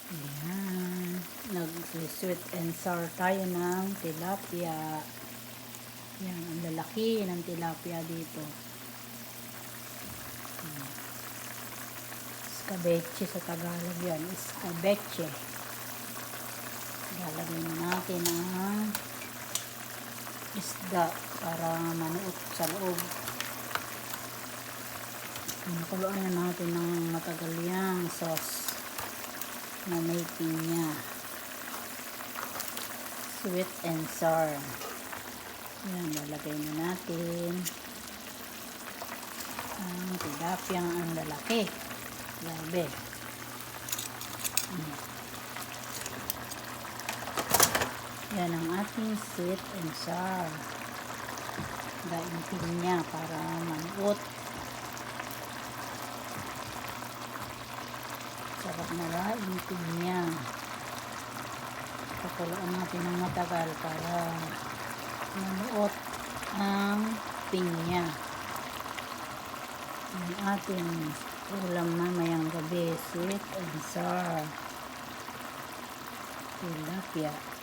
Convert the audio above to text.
Ayan. Nag-sweet and sour tayo ng tilapia. Ayan, ang lalaki ng tilapia dito. Escabeche sa Tagalog yan. Escabeche. Lalagyan na natin ang isda para manuot sa loob. Nakuluan na natin ng matagal yung sauce na may pinya. Sweet and sour. Yan, lalagay na natin ang tilapia ang lalaki. Grabe. Yan ang ating sweet and sour. Daing pinya para manuot. Sarap na daing pinya. Pakuluan natin ng matagal para manuot ang pinya. Ang ating ulam mamayang gabi, sweet and sour tilapia.